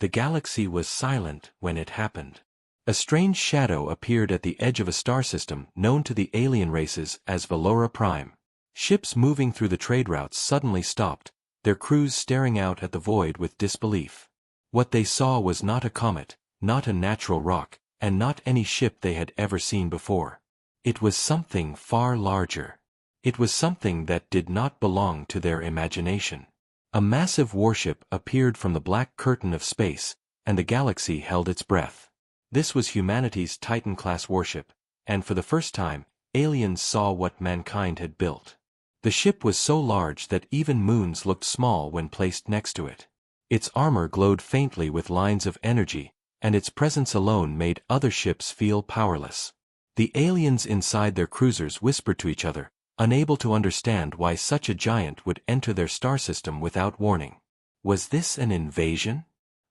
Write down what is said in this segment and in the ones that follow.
The galaxy was silent when it happened. A strange shadow appeared at the edge of a star system known to the alien races as Valora Prime. Ships moving through the trade routes suddenly stopped, their crews staring out at the void with disbelief. What they saw was not a comet, not a natural rock, and not any ship they had ever seen before. It was something far larger. It was something that did not belong to their imagination. A massive warship appeared from the black curtain of space, and the galaxy held its breath. This was humanity's Titan-class warship, and for the first time, aliens saw what mankind had built. The ship was so large that even moons looked small when placed next to it. Its armor glowed faintly with lines of energy, and its presence alone made other ships feel powerless. The aliens inside their cruisers whispered to each other, unable to understand why such a giant would enter their star system without warning. Was this an invasion?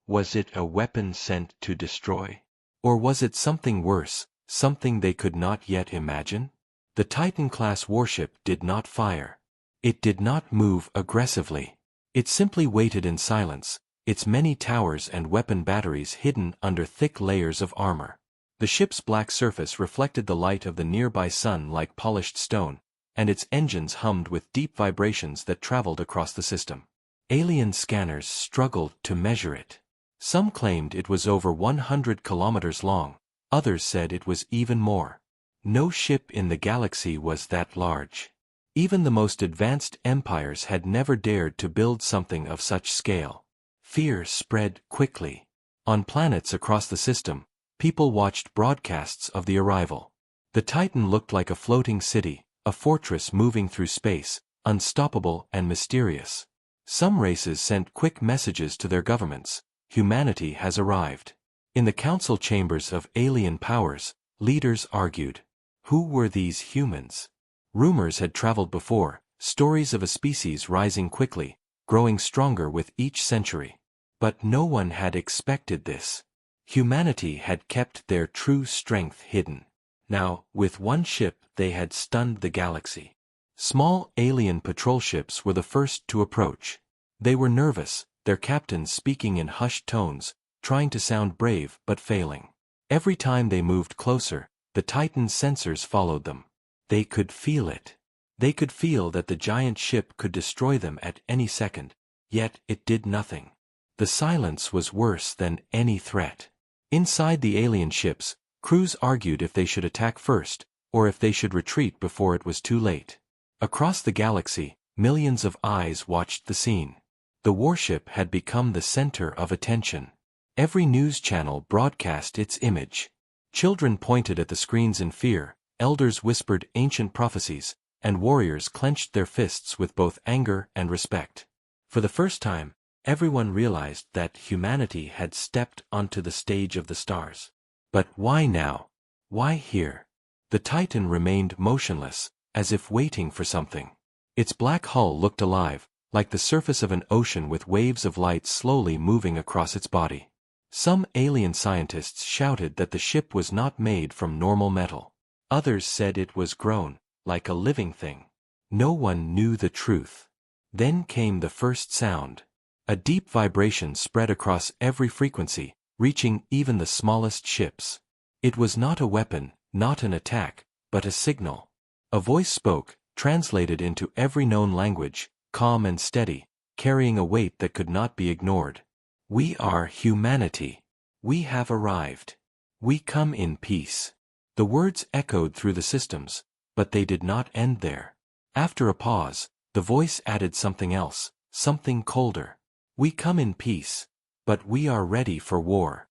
Was it a weapon sent to destroy? Or was it something worse, something they could not yet imagine? The Titan-class warship did not fire. It did not move aggressively. It simply waited in silence, its many towers and weapon batteries hidden under thick layers of armor. The ship's black surface reflected the light of the nearby sun like polished stone, and its engines hummed with deep vibrations that traveled across the system. Alien scanners struggled to measure it. Some claimed it was over 100 kilometers long, others said it was even more. No ship in the galaxy was that large. Even the most advanced empires had never dared to build something of such scale. Fear spread quickly. On planets across the system, people watched broadcasts of the arrival. The Titan looked like a floating city, a fortress moving through space, unstoppable and mysterious. Some races sent quick messages to their governments: humanity has arrived. In the council chambers of alien powers, leaders argued. Who were these humans? Rumors had traveled before, stories of a species rising quickly, growing stronger with each century. But no one had expected this. Humanity had kept their true strength hidden. Now, with one ship, they had stunned the galaxy. Small alien patrol ships were the first to approach. They were nervous, their captains speaking in hushed tones, trying to sound brave but failing. Every time they moved closer, the Titan's sensors followed them. They could feel it. They could feel that the giant ship could destroy them at any second, yet it did nothing. The silence was worse than any threat. Inside the alien ships, crews argued if they should attack first, or if they should retreat before it was too late. Across the galaxy, millions of eyes watched the scene. The warship had become the center of attention. Every news channel broadcast its image. Children pointed at the screens in fear, elders whispered ancient prophecies, and warriors clenched their fists with both anger and respect. For the first time, everyone realized that humanity had stepped onto the stage of the stars. But why now? Why here? The Titan remained motionless, as if waiting for something. Its black hull looked alive, like the surface of an ocean with waves of light slowly moving across its body. Some alien scientists shouted that the ship was not made from normal metal. Others said it was grown, like a living thing. No one knew the truth. Then came the first sound. A deep vibration spread across every frequency, reaching even the smallest ships. It was not a weapon, not an attack, but a signal. A voice spoke, translated into every known language, calm and steady, carrying a weight that could not be ignored. We are humanity. We have arrived. We come in peace. The words echoed through the systems, but they did not end there. After a pause, the voice added something else, something colder. We come in peace, but we are ready for war.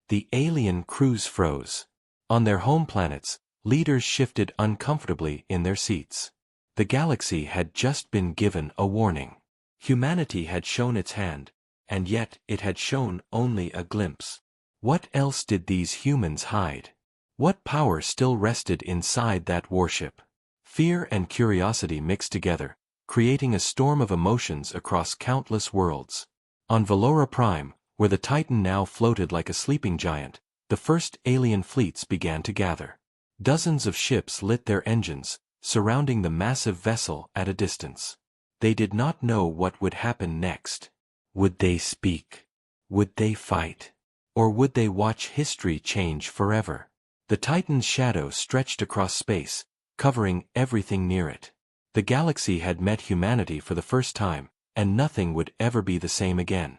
The alien crews froze. On their home planets, leaders shifted uncomfortably in their seats. The galaxy had just been given a warning. Humanity had shown its hand, and yet it had shown only a glimpse. What else did these humans hide? What power still rested inside that warship? Fear and curiosity mixed together, creating a storm of emotions across countless worlds. On Valora Prime, where the Titan now floated like a sleeping giant, the first alien fleets began to gather. Dozens of ships lit their engines, surrounding the massive vessel at a distance. They did not know what would happen next. Would they speak? Would they fight? Or would they watch history change forever? The Titan's shadow stretched across space, covering everything near it. The galaxy had met humanity for the first time, and nothing would ever be the same again.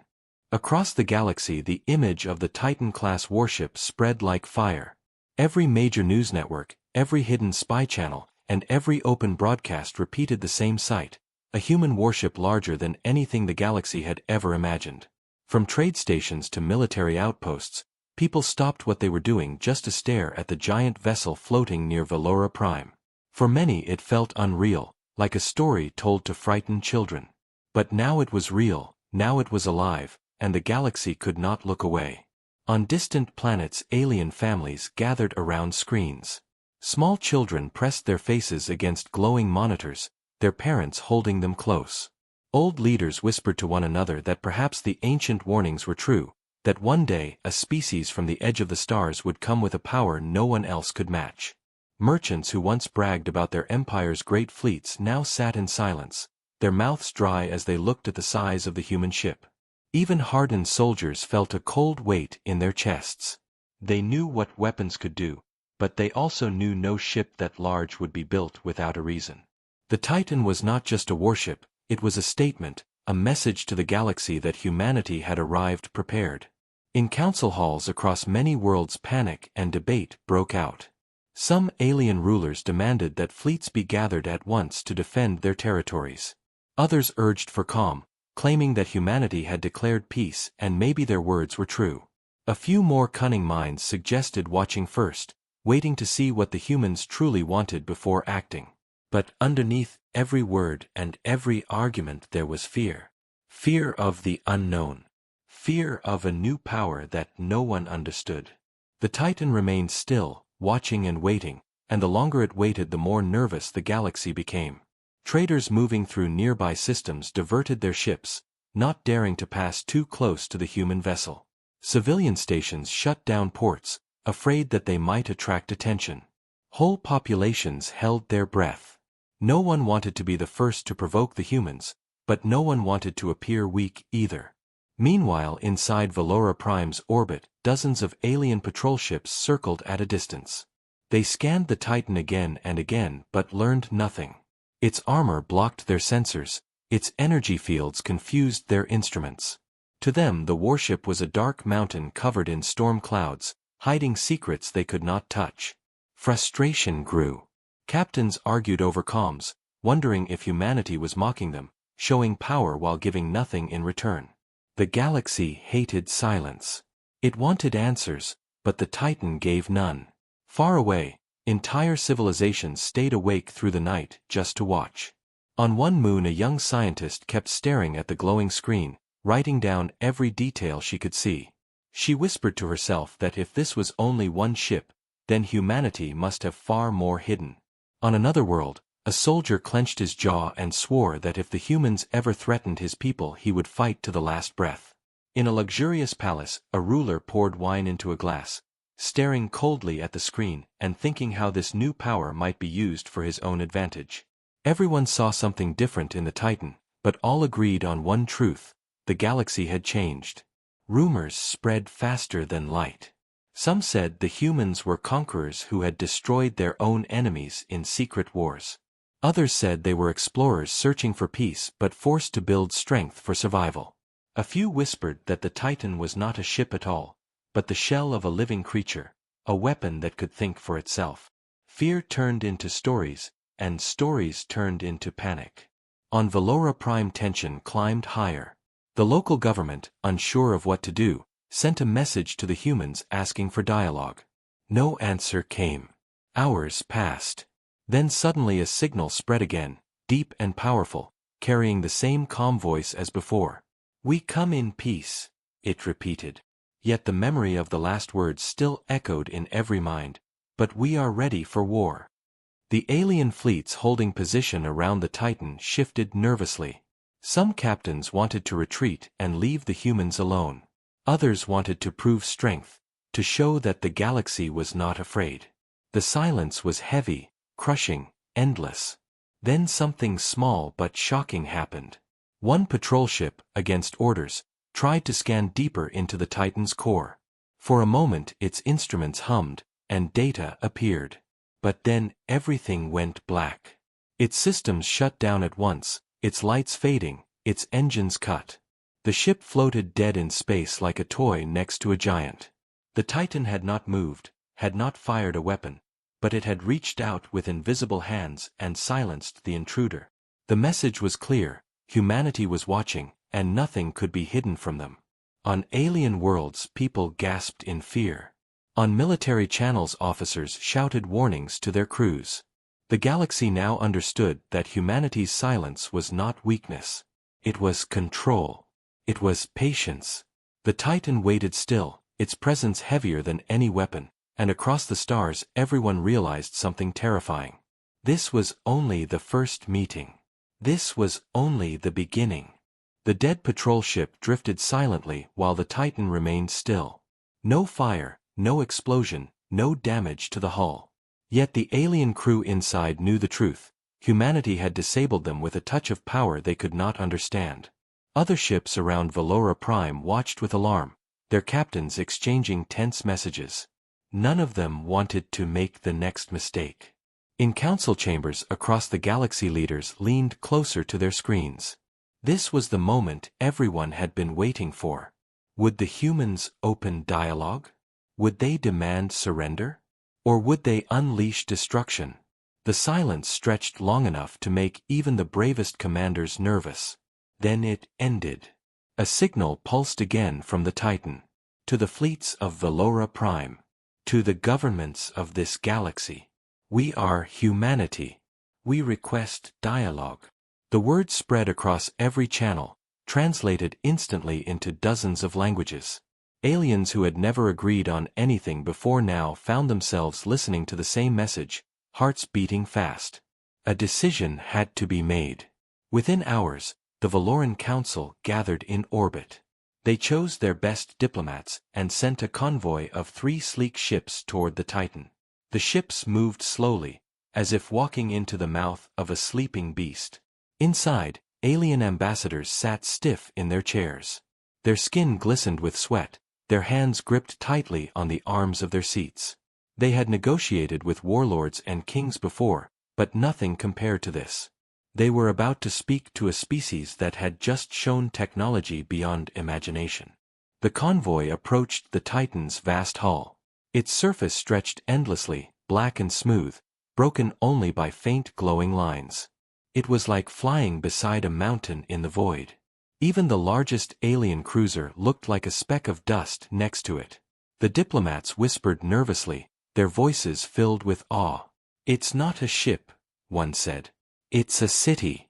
Across the galaxy, the image of the Titan-class warship spread like fire. Every major news network, every hidden spy channel, and every open broadcast repeated the same sight, a human warship larger than anything the galaxy had ever imagined. From trade stations to military outposts, people stopped what they were doing just to stare at the giant vessel floating near Valora Prime. For many it felt unreal, like a story told to frighten children. But now it was real, now it was alive, and the galaxy could not look away. On distant planets, alien families gathered around screens. Small children pressed their faces against glowing monitors, their parents holding them close. Old leaders whispered to one another that perhaps the ancient warnings were true, that one day a species from the edge of the stars would come with a power no one else could match. Merchants who once bragged about their empire's great fleets now sat in silence, their mouths dry as they looked at the size of the human ship. Even hardened soldiers felt a cold weight in their chests. They knew what weapons could do, but they also knew no ship that large would be built without a reason. The Titan was not just a warship, it was a statement, a message to the galaxy that humanity had arrived prepared. In council halls across many worlds, panic and debate broke out. Some alien rulers demanded that fleets be gathered at once to defend their territories. Others urged for calm, claiming that humanity had declared peace and maybe their words were true. A few more cunning minds suggested watching first, waiting to see what the humans truly wanted before acting. But underneath every word and every argument there was fear. Fear of the unknown. Fear of a new power that no one understood. The Titan remained still, watching and waiting, and the longer it waited the more nervous the galaxy became. Traders moving through nearby systems diverted their ships, not daring to pass too close to the human vessel. Civilian stations shut down ports, afraid that they might attract attention. Whole populations held their breath. No one wanted to be the first to provoke the humans, but no one wanted to appear weak either. Meanwhile, inside Valora Prime's orbit, dozens of alien patrol ships circled at a distance. They scanned the Titan again and again but learned nothing. Its armor blocked their sensors, its energy fields confused their instruments. To them the warship was a dark mountain covered in storm clouds, hiding secrets they could not touch. Frustration grew. Captains argued over comms, wondering if humanity was mocking them, showing power while giving nothing in return. The galaxy hated silence. It wanted answers, but the Titan gave none. Far away, entire civilizations stayed awake through the night just to watch. On one moon a young scientist kept staring at the glowing screen, writing down every detail she could see. She whispered to herself that if this was only one ship, then humanity must have far more hidden. On another world, a soldier clenched his jaw and swore that if the humans ever threatened his people he would fight to the last breath. In a luxurious palace, a ruler poured wine into a glass, staring coldly at the screen and thinking how this new power might be used for his own advantage. Everyone saw something different in the Titan, but all agreed on one truth: the galaxy had changed. Rumors spread faster than light. Some said the humans were conquerors who had destroyed their own enemies in secret wars. Others said they were explorers searching for peace but forced to build strength for survival. A few whispered that the Titan was not a ship at all, but the shell of a living creature, a weapon that could think for itself. Fear turned into stories, and stories turned into panic. On Valora Prime tension climbed higher. The local government, unsure of what to do, sent a message to the humans asking for dialogue. No answer came. Hours passed. Then suddenly a signal spread again, deep and powerful, carrying the same calm voice as before. "We come in peace," it repeated. Yet the memory of the last words still echoed in every mind. "But we are ready for war." The alien fleets holding position around the Titan shifted nervously. Some captains wanted to retreat and leave the humans alone. Others wanted to prove strength, to show that the galaxy was not afraid. The silence was heavy, crushing, endless. Then something small but shocking happened. One patrol ship, against orders, tried to scan deeper into the Titan's core. For a moment its instruments hummed, and data appeared. But then, everything went black. Its systems shut down at once, its lights fading, its engines cut. The ship floated dead in space like a toy next to a giant. The Titan had not moved, had not fired a weapon, but it had reached out with invisible hands and silenced the intruder. The message was clear: humanity was watching, and nothing could be hidden from them. On alien worlds people gasped in fear. On military channels officers shouted warnings to their crews. The galaxy now understood that humanity's silence was not weakness. It was control. It was patience. The Titan waited still, its presence heavier than any weapon, and across the stars everyone realized something terrifying. This was only the first meeting. This was only the beginning. The dead patrol ship drifted silently while the Titan remained still. No fire, no explosion, no damage to the hull. Yet the alien crew inside knew the truth: humanity had disabled them with a touch of power they could not understand. Other ships around Valora Prime watched with alarm, their captains exchanging tense messages. None of them wanted to make the next mistake. In council chambers across the galaxy, leaders leaned closer to their screens. This was the moment everyone had been waiting for. Would the humans open dialogue? Would they demand surrender? Or would they unleash destruction? The silence stretched long enough to make even the bravest commanders nervous. Then it ended. A signal pulsed again from the Titan. To the fleets of Valora Prime. To the governments of this galaxy. We are humanity. We request dialogue. The word spread across every channel, translated instantly into dozens of languages. Aliens who had never agreed on anything before now found themselves listening to the same message, hearts beating fast. A decision had to be made. Within hours, the Valoran Council gathered in orbit. They chose their best diplomats and sent a convoy of 3 sleek ships toward the Titan. The ships moved slowly, as if walking into the mouth of a sleeping beast. Inside, alien ambassadors sat stiff in their chairs. Their skin glistened with sweat, their hands gripped tightly on the arms of their seats. They had negotiated with warlords and kings before, but nothing compared to this. They were about to speak to a species that had just shown technology beyond imagination. The convoy approached the Titan's vast hull. Its surface stretched endlessly, black and smooth, broken only by faint glowing lines. It was like flying beside a mountain in the void. Even the largest alien cruiser looked like a speck of dust next to it. The diplomats whispered nervously, their voices filled with awe. "It's not a ship," one said. "It's a city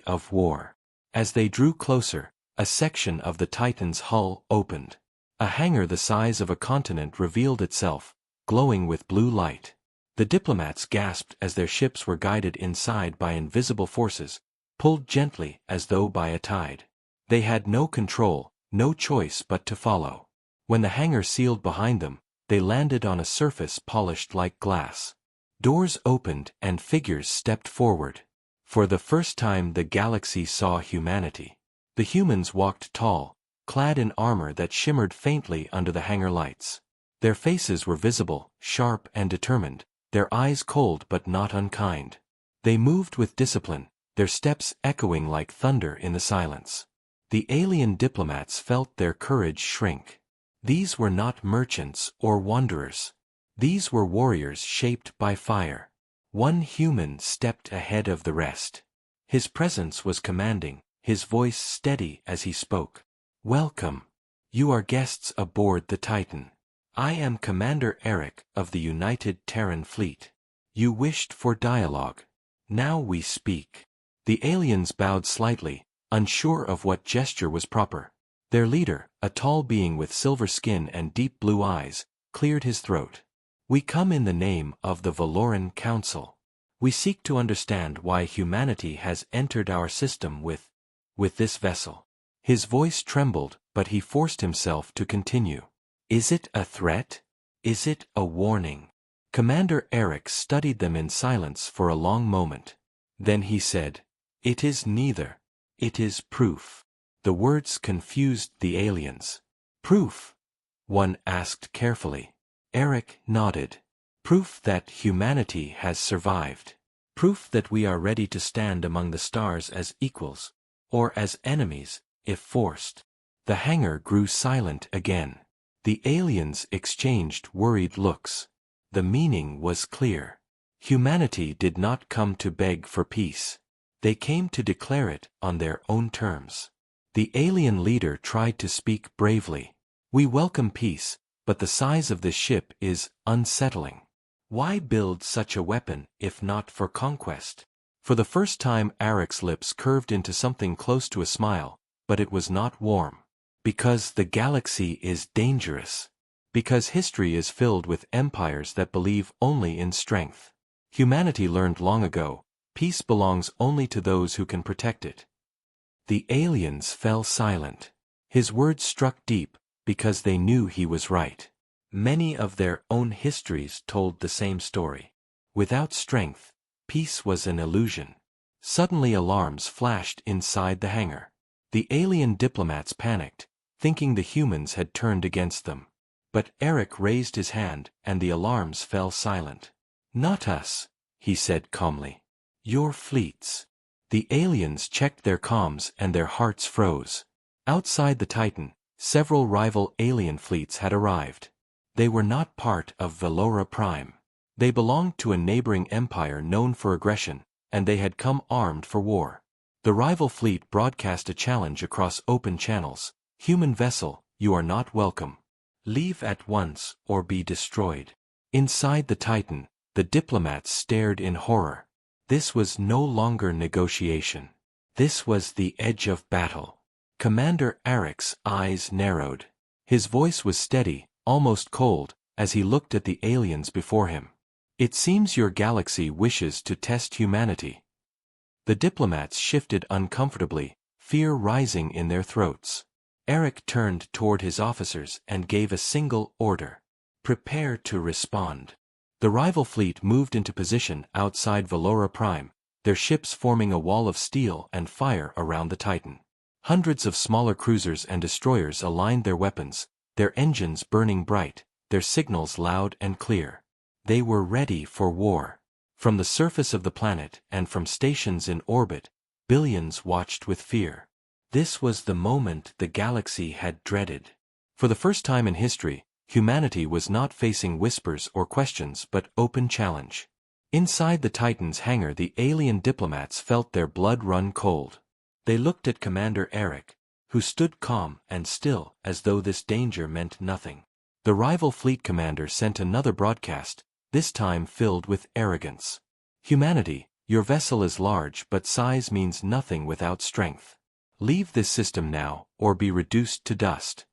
of war." As they drew closer, a section of the Titan's hull opened. A hangar the size of a continent revealed itself, glowing with blue light. The diplomats gasped as their ships were guided inside by invisible forces, pulled gently as though by a tide. They had no control, no choice but to follow. When the hangar sealed behind them, they landed on a surface polished like glass. Doors opened and figures stepped forward. For the first time the galaxy saw humanity. The humans walked tall, clad in armor that shimmered faintly under the hangar lights. Their faces were visible, sharp and determined, their eyes cold but not unkind. They moved with discipline, their steps echoing like thunder in the silence. The alien diplomats felt their courage shrink. These were not merchants or wanderers. These were warriors shaped by fire. One human stepped ahead of the rest. His presence was commanding, his voice steady as he spoke. "Welcome. You are guests aboard the Titan. I am Commander Eric of the United Terran Fleet. You wished for dialogue. Now we speak." The aliens bowed slightly, unsure of what gesture was proper. Their leader, a tall being with silver skin and deep blue eyes, cleared his throat. "We come in the name of the Valoran Council. We seek to understand why humanity has entered our system with this vessel." His voice trembled, but he forced himself to continue. "Is it a threat? Is it a warning?" Commander Eric studied them in silence for a long moment. Then he said, "It is neither. It is proof." The words confused the aliens. Proof? One asked carefully. Eric nodded. Proof that humanity has survived. Proof that we are ready to stand among the stars as equals, or as enemies, if forced. The hangar grew silent again. The aliens exchanged worried looks. The meaning was clear. Humanity did not come to beg for peace. They came to declare it on their own terms. The alien leader tried to speak bravely. We welcome peace, but the size of this ship is unsettling. Why build such a weapon if not for conquest? For the first time Eric's lips curved into something close to a smile, but it was not warm. Because the galaxy is dangerous. Because history is filled with empires that believe only in strength. Humanity learned long ago, peace belongs only to those who can protect it. The aliens fell silent. His words struck deep, because they knew he was right. Many of their own histories told the same story. Without strength, peace was an illusion. Suddenly alarms flashed inside the hangar. The alien diplomats panicked, thinking the humans had turned against them. But Eric raised his hand, and the alarms fell silent. Not us, he said calmly. Your fleets. The aliens checked their comms and their hearts froze. Outside the Titan, several rival alien fleets had arrived. They were not part of Valora Prime. They belonged to a neighboring empire known for aggression, and they had come armed for war. The rival fleet broadcast a challenge across open channels. Human vessel, you are not welcome. Leave at once or be destroyed. Inside the Titan, the diplomats stared in horror. This was no longer negotiation. This was the edge of battle. Commander Eric's eyes narrowed. His voice was steady, almost cold, as he looked at the aliens before him. It seems your galaxy wishes to test humanity. The diplomats shifted uncomfortably, fear rising in their throats. Eric turned toward his officers and gave a single order. Prepare to respond. The rival fleet moved into position outside Valora Prime, their ships forming a wall of steel and fire around the Titan. Hundreds of smaller cruisers and destroyers aligned their weapons, their engines burning bright, their signals loud and clear. They were ready for war. From the surface of the planet and from stations in orbit, billions watched with fear. This was the moment the galaxy had dreaded. For the first time in history, humanity was not facing whispers or questions but open challenge. Inside the Titan's hangar, the alien diplomats felt their blood run cold. They looked at Commander Eric, who stood calm and still as though this danger meant nothing. The rival fleet commander sent another broadcast, this time filled with arrogance. Humanity, your vessel is large but size means nothing without strength. Leave this system now, or be reduced to dust.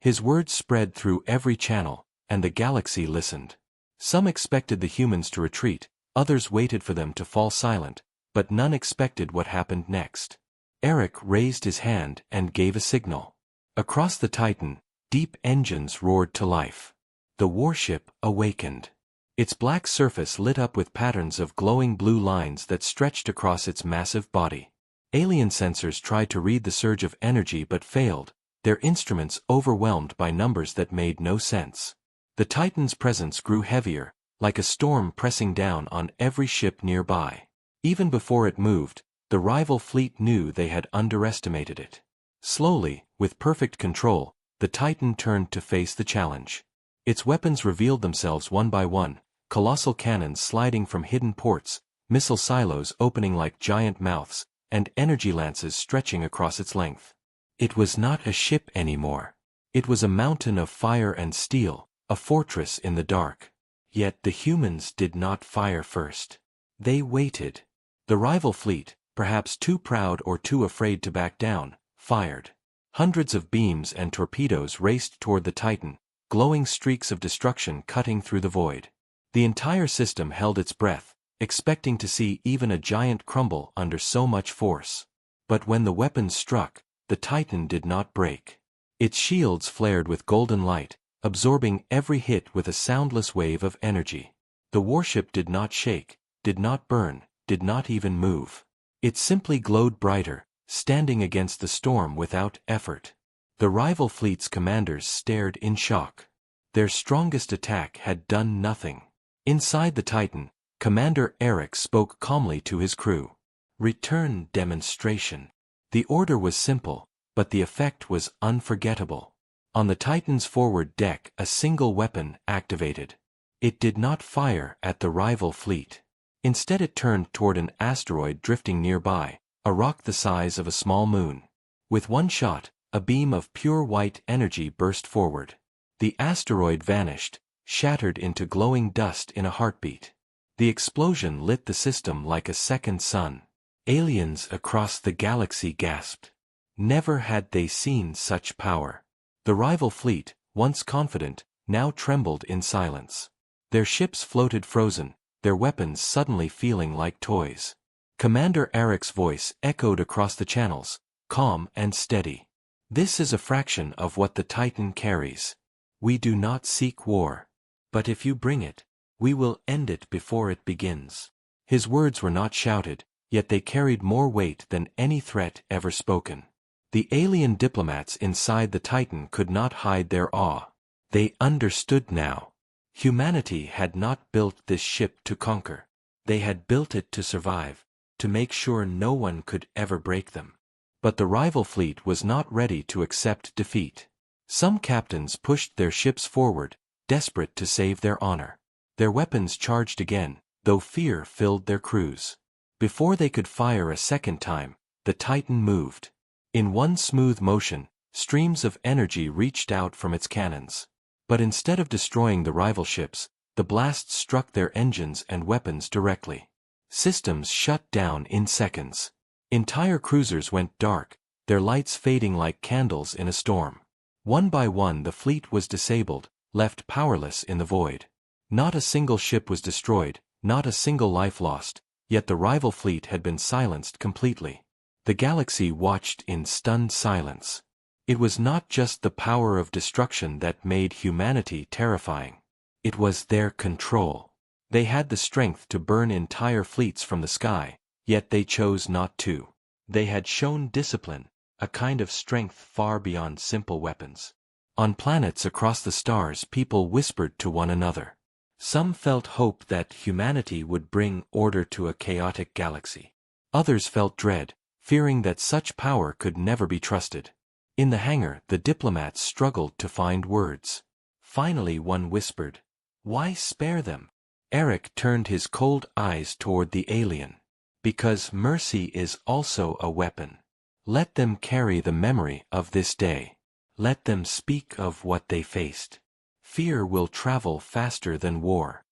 His words spread through every channel, and the galaxy listened. Some expected the humans to retreat, others waited for them to fall silent, but none expected what happened next. Eric raised his hand and gave a signal. Across the Titan, deep engines roared to life. The warship awakened. Its black surface lit up with patterns of glowing blue lines that stretched across its massive body. Alien sensors tried to read the surge of energy but failed, their instruments overwhelmed by numbers that made no sense. The Titan's presence grew heavier, like a storm pressing down on every ship nearby. Even before it moved, the rival fleet knew they had underestimated it. Slowly, with perfect control, the Titan turned to face the challenge. Its weapons revealed themselves one by one, colossal cannons sliding from hidden ports, missile silos opening like giant mouths, and energy lances stretching across its length. It was not a ship anymore. It was a mountain of fire and steel, a fortress in the dark. Yet the humans did not fire first. They waited. The rival fleet, perhaps too proud or too afraid to back down, fired. Hundreds of beams and torpedoes raced toward the Titan, glowing streaks of destruction cutting through the void. The entire system held its breath, expecting to see even a giant crumble under so much force. But when the weapons struck, the Titan did not break. Its shields flared with golden light, absorbing every hit with a soundless wave of energy. The warship did not shake, did not burn, did not even move. It simply glowed brighter, standing against the storm without effort. The rival fleet's commanders stared in shock. Their strongest attack had done nothing. Inside the Titan, Commander Eric spoke calmly to his crew. Return demonstration. The order was simple, but the effect was unforgettable. On the Titan's forward deck, a single weapon activated. It did not fire at the rival fleet. Instead it turned toward an asteroid drifting nearby, a rock the size of a small moon. With one shot, a beam of pure white energy burst forward. The asteroid vanished, shattered into glowing dust in a heartbeat. The explosion lit the system like a second sun. Aliens across the galaxy gasped. Never had they seen such power. The rival fleet, once confident, now trembled in silence. Their ships floated frozen, their weapons suddenly feeling like toys. Commander Eric's voice echoed across the channels, calm and steady. This is a fraction of what the Titan carries. We do not seek war. But if you bring it, we will end it before it begins. His words were not shouted, yet they carried more weight than any threat ever spoken. The alien diplomats inside the Titan could not hide their awe. They understood now. Humanity had not built this ship to conquer. They had built it to survive, to make sure no one could ever break them. But the rival fleet was not ready to accept defeat. Some captains pushed their ships forward, desperate to save their honor. Their weapons charged again, though fear filled their crews. Before they could fire a second time, the Titan moved. In one smooth motion, streams of energy reached out from its cannons. But instead of destroying the rival ships, the blasts struck their engines and weapons directly. Systems shut down in seconds. Entire cruisers went dark, their lights fading like candles in a storm. One by one the fleet was disabled, left powerless in the void. Not a single ship was destroyed, not a single life lost, yet the rival fleet had been silenced completely. The galaxy watched in stunned silence. It was not just the power of destruction that made humanity terrifying. It was their control. They had the strength to burn entire fleets from the sky, yet they chose not to. They had shown discipline, a kind of strength far beyond simple weapons. On planets across the stars, people whispered to one another. Some felt hope that humanity would bring order to a chaotic galaxy. Others felt dread, fearing that such power could never be trusted. In the hangar, the diplomats struggled to find words. Finally one whispered, "Why spare them?" Eric turned his cold eyes toward the alien. "Because mercy is also a weapon. Let them carry the memory of this day. Let them speak of what they faced. Fear will travel faster than war."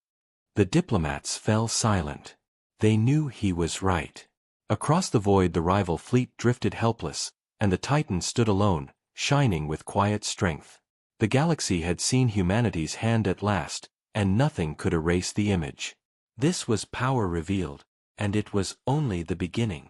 The diplomats fell silent. They knew he was right. Across the void the rival fleet drifted helpless, and the Titan stood alone, shining with quiet strength. The galaxy had seen humanity's hand at last, and nothing could erase the image. This was power revealed, and it was only the beginning.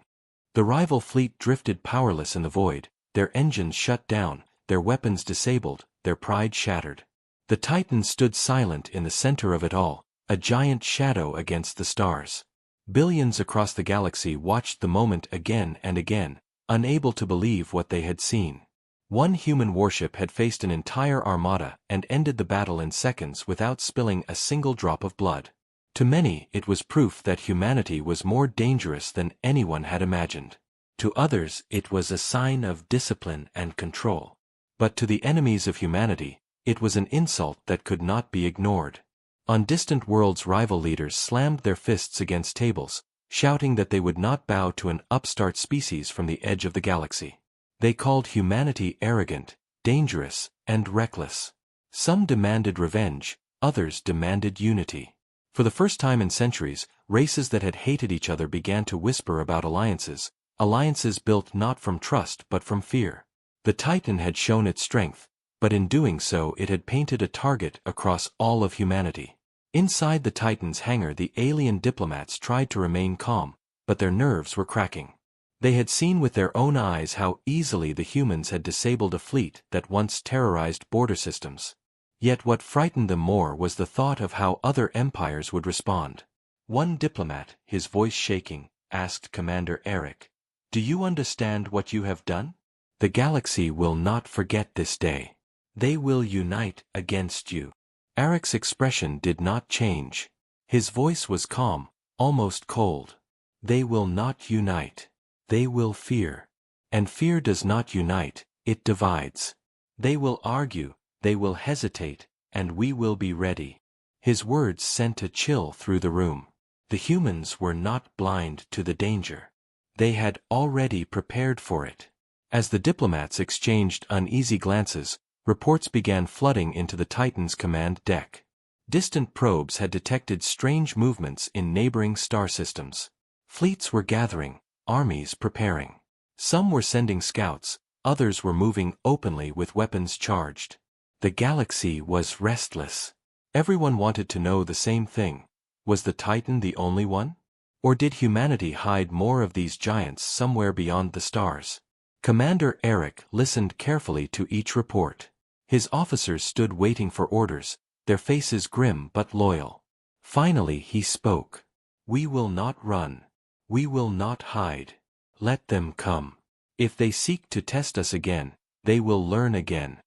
The rival fleet drifted powerless in the void, their engines shut down, their weapons disabled, their pride shattered. The Titan stood silent in the center of it all, a giant shadow against the stars. Billions across the galaxy watched the moment again and again, unable to believe what they had seen. One human warship had faced an entire armada and ended the battle in seconds without spilling a single drop of blood. To many it was proof that humanity was more dangerous than anyone had imagined. To others it was a sign of discipline and control. But to the enemies of humanity, it was an insult that could not be ignored. On distant worlds rival leaders slammed their fists against tables, shouting that they would not bow to an upstart species from the edge of the galaxy. They called humanity arrogant, dangerous, and reckless. Some demanded revenge, others demanded unity. For the first time in centuries, races that had hated each other began to whisper about alliances, alliances built not from trust but from fear. The Titan had shown its strength, but in doing so it had painted a target across all of humanity. Inside the Titan's hangar the alien diplomats tried to remain calm, but their nerves were cracking. They had seen with their own eyes how easily the humans had disabled a fleet that once terrorized border systems. Yet what frightened them more was the thought of how other empires would respond. One diplomat, his voice shaking, asked Commander Eric, Do you understand what you have done? The galaxy will not forget this day. They will unite against you. Eric's expression did not change. His voice was calm, almost cold. They will not unite. They will fear. And fear does not unite, it divides. They will argue, they will hesitate, and we will be ready. His words sent a chill through the room. The humans were not blind to the danger. They had already prepared for it. As the diplomats exchanged uneasy glances, reports began flooding into the Titan's command deck. Distant probes had detected strange movements in neighboring star systems. Fleets were gathering, armies preparing. Some were sending scouts, others were moving openly with weapons charged. The galaxy was restless. Everyone wanted to know the same thing. Was the Titan the only one? Or did humanity hide more of these giants somewhere beyond the stars? Commander Eric listened carefully to each report. His officers stood waiting for orders, their faces grim but loyal. Finally he spoke. We will not run. We will not hide. Let them come. If they seek to test us again, they will learn again.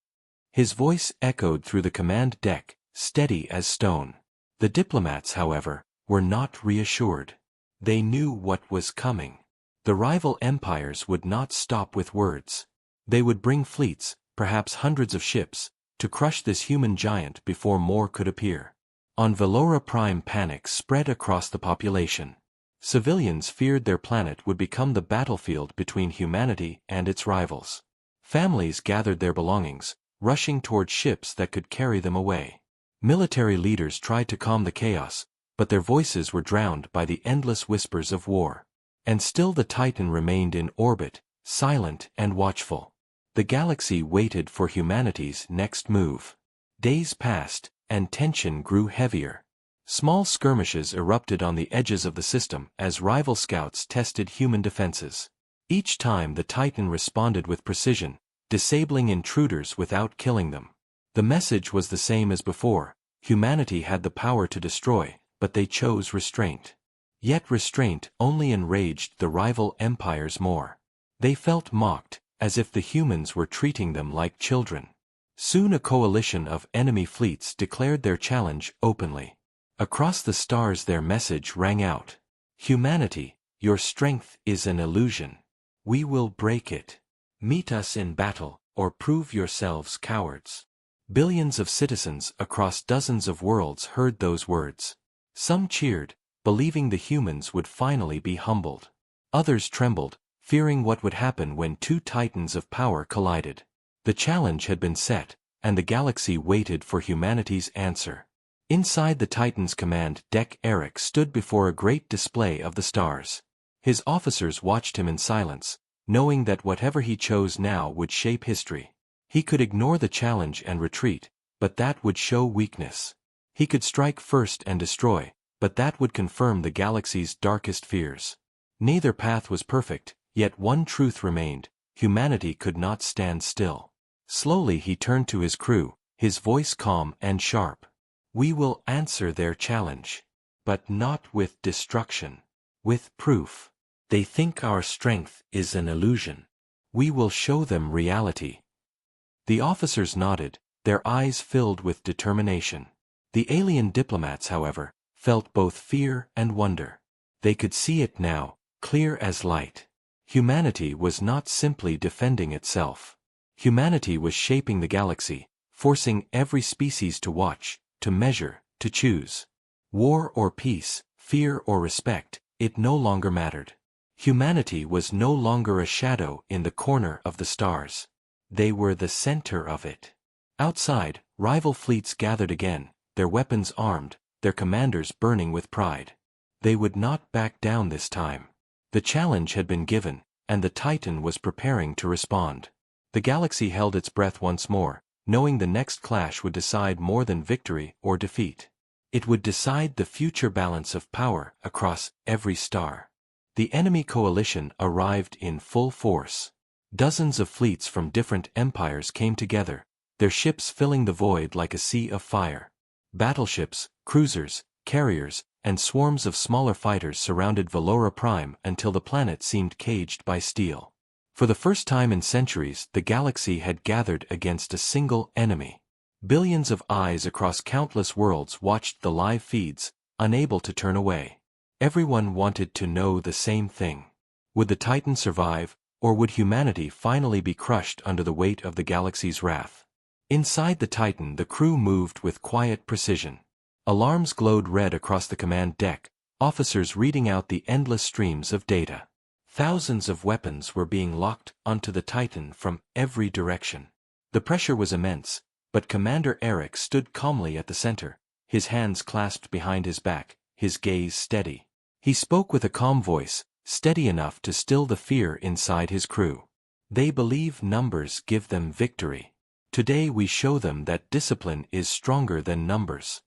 His voice echoed through the command deck, steady as stone. The diplomats, however, were not reassured. They knew what was coming. The rival empires would not stop with words. They would bring fleets, perhaps hundreds of ships, to crush this human giant before more could appear. On Valora Prime, panic spread across the population. Civilians feared their planet would become the battlefield between humanity and its rivals. Families gathered their belongings, rushing toward ships that could carry them away. Military leaders tried to calm the chaos, but their voices were drowned by the endless whispers of war. And still the Titan remained in orbit, silent and watchful. The galaxy waited for humanity's next move. Days passed, and tension grew heavier. Small skirmishes erupted on the edges of the system as rival scouts tested human defenses. Each time the Titan responded with precision, disabling intruders without killing them. The message was the same as before: humanity had the power to destroy, but they chose restraint. Yet restraint only enraged the rival empires more. They felt mocked, as if the humans were treating them like children. Soon a coalition of enemy fleets declared their challenge openly. Across the stars their message rang out. Humanity, your strength is an illusion. We will break it. Meet us in battle, or prove yourselves cowards. Billions of citizens across dozens of worlds heard those words. Some cheered, believing the humans would finally be humbled. Others trembled, fearing what would happen when two titans of power collided. The challenge had been set, and the galaxy waited for humanity's answer. Inside the Titan's command deck, Eric stood before a great display of the stars. His officers watched him in silence, knowing that whatever he chose now would shape history. He could ignore the challenge and retreat, but that would show weakness. He could strike first and destroy, but that would confirm the galaxy's darkest fears. Neither path was perfect, yet one truth remained: humanity could not stand still. Slowly he turned to his crew, his voice calm and sharp. We will answer their challenge. But not with destruction. With proof. They think our strength is an illusion. We will show them reality. The officers nodded, their eyes filled with determination. The alien diplomats, however, felt both fear and wonder. They could see it now, clear as light. Humanity was not simply defending itself. Humanity was shaping the galaxy, forcing every species to watch, to measure, to choose. War or peace, fear or respect, it no longer mattered. Humanity was no longer a shadow in the corner of the stars. They were the center of it. Outside, rival fleets gathered again, their weapons armed, their commanders burning with pride. They would not back down this time. The challenge had been given, and the Titan was preparing to respond. The galaxy held its breath once more, knowing the next clash would decide more than victory or defeat. It would decide the future balance of power across every star. The enemy coalition arrived in full force. Dozens of fleets from different empires came together, their ships filling the void like a sea of fire. Battleships, cruisers, carriers, and swarms of smaller fighters surrounded Valora Prime until the planet seemed caged by steel. For the first time in centuries, the galaxy had gathered against a single enemy. Billions of eyes across countless worlds watched the live feeds, unable to turn away. Everyone wanted to know the same thing. Would the Titan survive, or would humanity finally be crushed under the weight of the galaxy's wrath? Inside the Titan, the crew moved with quiet precision. Alarms glowed red across the command deck, officers reading out the endless streams of data. Thousands of weapons were being locked onto the Titan from every direction. The pressure was immense, but Commander Eric stood calmly at the center, his hands clasped behind his back, his gaze steady. He spoke with a calm voice, steady enough to still the fear inside his crew. They believe numbers give them victory. Today we show them that discipline is stronger than numbers.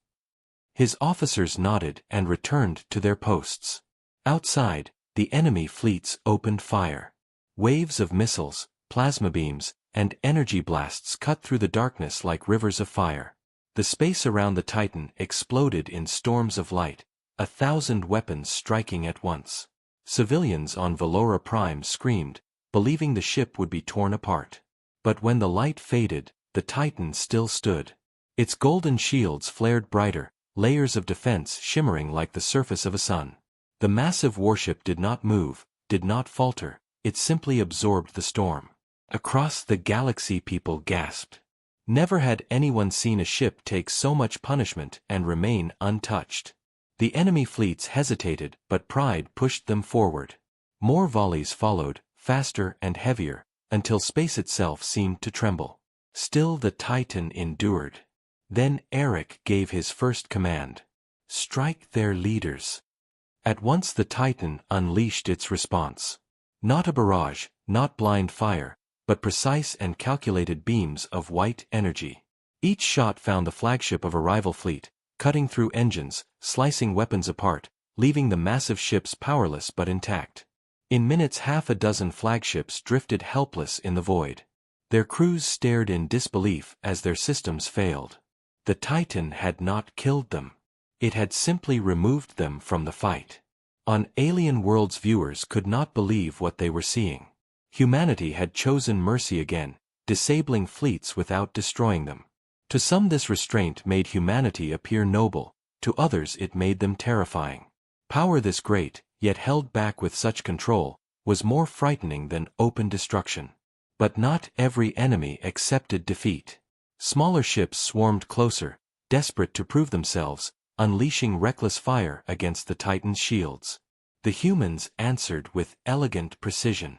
His officers nodded and returned to their posts. Outside, the enemy fleets opened fire. Waves of missiles, plasma beams, and energy blasts cut through the darkness like rivers of fire. The space around the Titan exploded in storms of light, 1,000 weapons striking at once. Civilians on Valora Prime screamed, believing the ship would be torn apart. But when the light faded, the Titan still stood. Its golden shields flared brighter, layers of defense shimmering like the surface of a sun. The massive warship did not move, did not falter, it simply absorbed the storm. Across the galaxy people gasped. Never had anyone seen a ship take so much punishment and remain untouched. The enemy fleets hesitated, but pride pushed them forward. More volleys followed, faster and heavier, until space itself seemed to tremble. Still the Titan endured. Then Eric gave his first command. Strike their leaders. At once the Titan unleashed its response. Not a barrage, not blind fire, but precise and calculated beams of white energy. Each shot found the flagship of a rival fleet, cutting through engines, slicing weapons apart, leaving the massive ships powerless but intact. In minutes 6 flagships drifted helpless in the void. Their crews stared in disbelief as their systems failed. The Titan had not killed them. It had simply removed them from the fight. On Alien Worlds, viewers could not believe what they were seeing. Humanity had chosen mercy again, disabling fleets without destroying them. To some this restraint made humanity appear noble, to others it made them terrifying. Power this great, yet held back with such control, was more frightening than open destruction. But not every enemy accepted defeat. Smaller ships swarmed closer, desperate to prove themselves, unleashing reckless fire against the Titan's shields. The humans answered with elegant precision.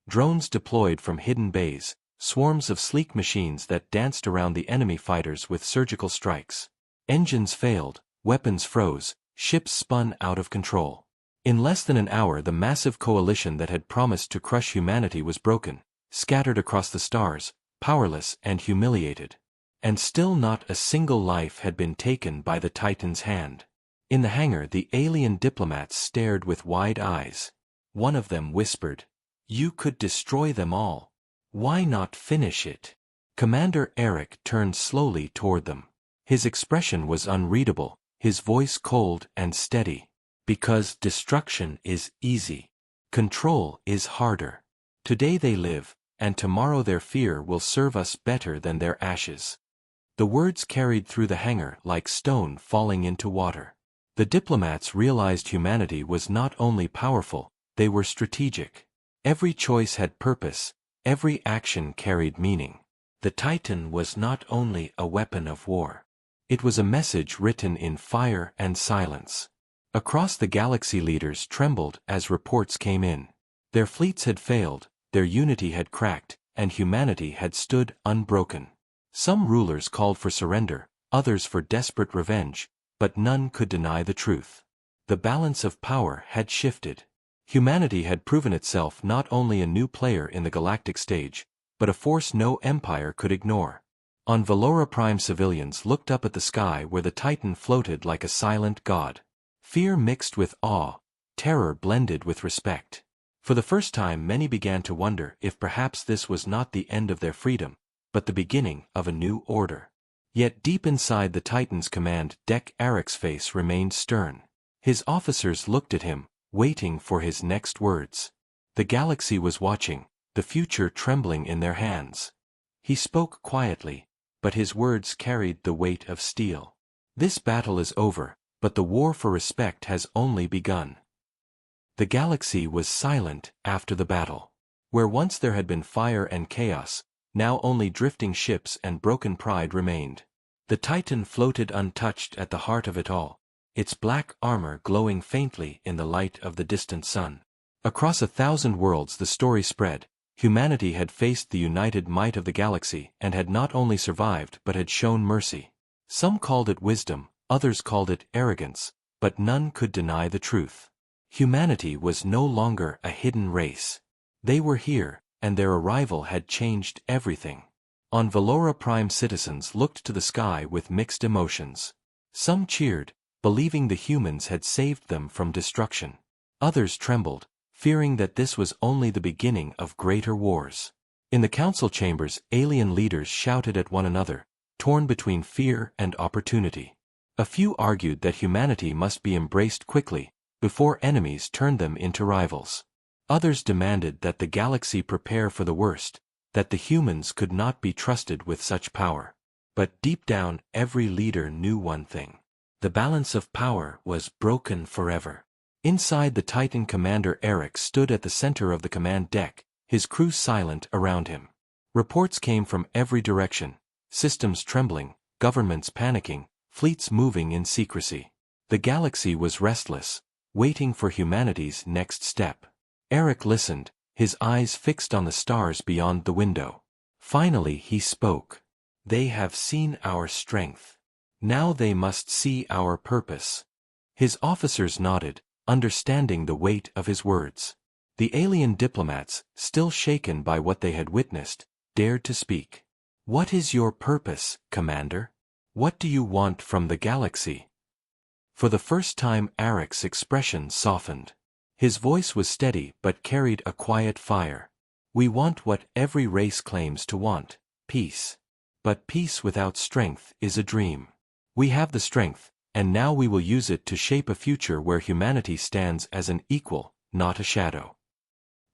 Drones deployed from hidden bays, swarms of sleek machines that danced around the enemy fighters with surgical strikes. Engines failed, weapons froze, ships spun out of control. In less than an hour, the massive coalition that had promised to crush humanity was broken, scattered across the stars, powerless and humiliated. And still not a single life had been taken by the Titan's hand. In the hangar, the alien diplomats stared with wide eyes. One of them whispered, "You could destroy them all. Why not finish it?" Commander Eric turned slowly toward them. His expression was unreadable, his voice cold and steady. Because destruction is easy. Control is harder. Today they live, and tomorrow their fear will serve us better than their ashes. The words carried through the hangar like stone falling into water. The diplomats realized humanity was not only powerful, they were strategic. Every choice had purpose, every action carried meaning. The Titan was not only a weapon of war. It was a message written in fire and silence. Across the galaxy, leaders trembled as reports came in. Their fleets had failed, their unity had cracked, and humanity had stood unbroken. Some rulers called for surrender, others for desperate revenge, but none could deny the truth. The balance of power had shifted. Humanity had proven itself not only a new player in the galactic stage, but a force no empire could ignore. On Valora Prime, civilians looked up at the sky where the Titan floated like a silent god. Fear mixed with awe, terror blended with respect. For the first time, many began to wonder if perhaps this was not the end of their freedom, but the beginning of a new order. Yet deep inside the Titan's command deck, Eric's face remained stern. His officers looked at him, waiting for his next words. The galaxy was watching, the future trembling in their hands. He spoke quietly, but his words carried the weight of steel. This battle is over, but the war for respect has only begun. The galaxy was silent after the battle. Where once there had been fire and chaos, now only drifting ships and broken pride remained. The Titan floated untouched at the heart of it all, its black armor glowing faintly in the light of the distant sun. Across 1,000 worlds the story spread. Humanity had faced the united might of the galaxy and had not only survived but had shown mercy. Some called it wisdom, others called it arrogance, but none could deny the truth. Humanity was no longer a hidden race. They were here, and their arrival had changed everything. On Valora Prime, citizens looked to the sky with mixed emotions. Some cheered, believing the humans had saved them from destruction. Others trembled, fearing that this was only the beginning of greater wars. In the council chambers, alien leaders shouted at one another, torn between fear and opportunity. A few argued that humanity must be embraced quickly, before enemies turned them into rivals. Others demanded that the galaxy prepare for the worst, that the humans could not be trusted with such power. But deep down, every leader knew one thing. The balance of power was broken forever. Inside, the Titan commander Eric stood at the center of the command deck, his crew silent around him. Reports came from every direction, systems trembling, governments panicking, fleets moving in secrecy. The galaxy was restless, waiting for humanity's next step. Eric listened, his eyes fixed on the stars beyond the window. Finally he spoke. "They have seen our strength. Now they must see our purpose." His officers nodded, understanding the weight of his words. The alien diplomats, still shaken by what they had witnessed, dared to speak. "What is your purpose, Commander? What do you want from the galaxy?" For the first time Eric's expression softened. His voice was steady but carried a quiet fire. "We want what every race claims to want, peace. But peace without strength is a dream. We have the strength, and now we will use it to shape a future where humanity stands as an equal, not a shadow."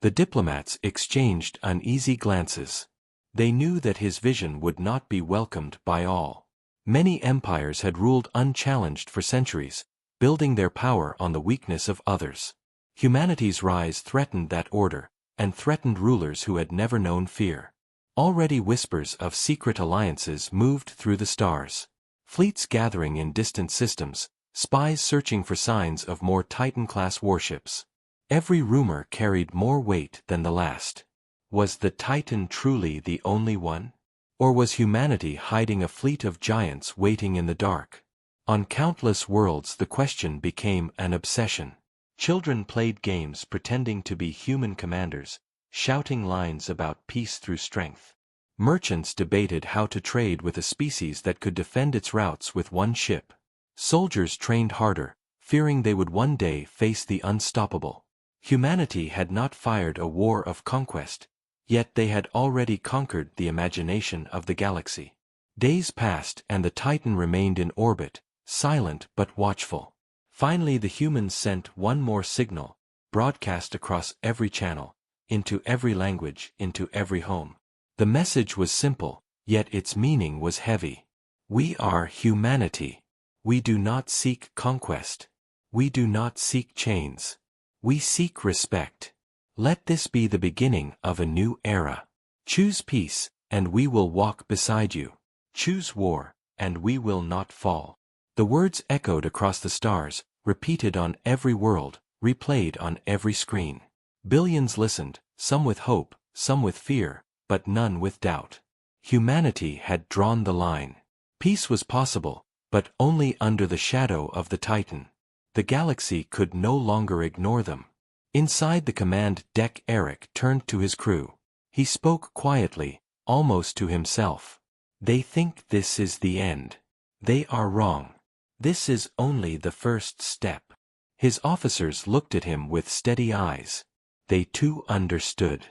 The diplomats exchanged uneasy glances. They knew that his vision would not be welcomed by all. Many empires had ruled unchallenged for centuries, building their power on the weakness of others. Humanity's rise threatened that order, and threatened rulers who had never known fear. Already whispers of secret alliances moved through the stars. Fleets gathering in distant systems, spies searching for signs of more Titan-class warships. Every rumor carried more weight than the last. Was the Titan truly the only one? Or was humanity hiding a fleet of giants waiting in the dark? On countless worlds the question became an obsession. Children played games pretending to be human commanders, shouting lines about peace through strength. Merchants debated how to trade with a species that could defend its routes with one ship. Soldiers trained harder, fearing they would one day face the unstoppable. Humanity had not fired a war of conquest, yet they had already conquered the imagination of the galaxy. Days passed and the Titan remained in orbit, silent but watchful. Finally the humans sent one more signal, broadcast across every channel, into every language, into every home. The message was simple, yet its meaning was heavy. We are humanity. We do not seek conquest. We do not seek chains. We seek respect. Let this be the beginning of a new era. Choose peace, and we will walk beside you. Choose war, and we will not fall. The words echoed across the stars, repeated on every world, replayed on every screen. Billions listened, some with hope, some with fear, but none with doubt. Humanity had drawn the line. Peace was possible, but only under the shadow of the Titan. The galaxy could no longer ignore them. Inside the command deck Eric turned to his crew. He spoke quietly, almost to himself. "They think this is the end. They are wrong. This is only the first step." His officers looked at him with steady eyes. They too understood.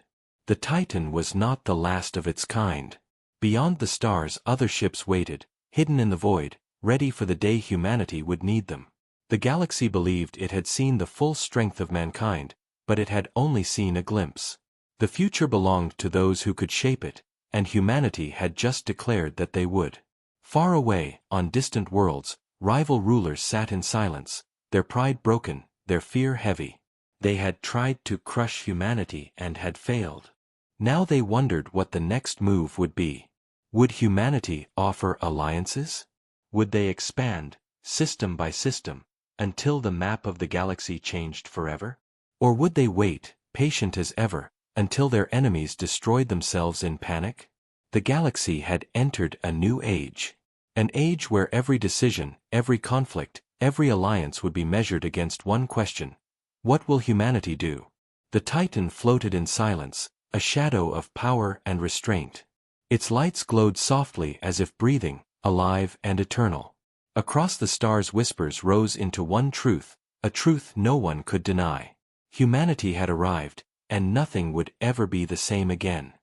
The Titan was not the last of its kind. Beyond the stars other ships waited, hidden in the void, ready for the day humanity would need them. The galaxy believed it had seen the full strength of mankind, but it had only seen a glimpse. The future belonged to those who could shape it, and humanity had just declared that they would. Far away, on distant worlds, rival rulers sat in silence, their pride broken, their fear heavy. They had tried to crush humanity and had failed. Now they wondered what the next move would be. Would humanity offer alliances? Would they expand, system by system, until the map of the galaxy changed forever? Or would they wait, patient as ever, until their enemies destroyed themselves in panic? The galaxy had entered a new age. An age where every decision, every conflict, every alliance would be measured against one question. What will humanity do? The Titan floated in silence, a shadow of power and restraint. Its lights glowed softly as if breathing, alive and eternal. Across the stars whispers rose into one truth, a truth no one could deny. Humanity had arrived, and nothing would ever be the same again.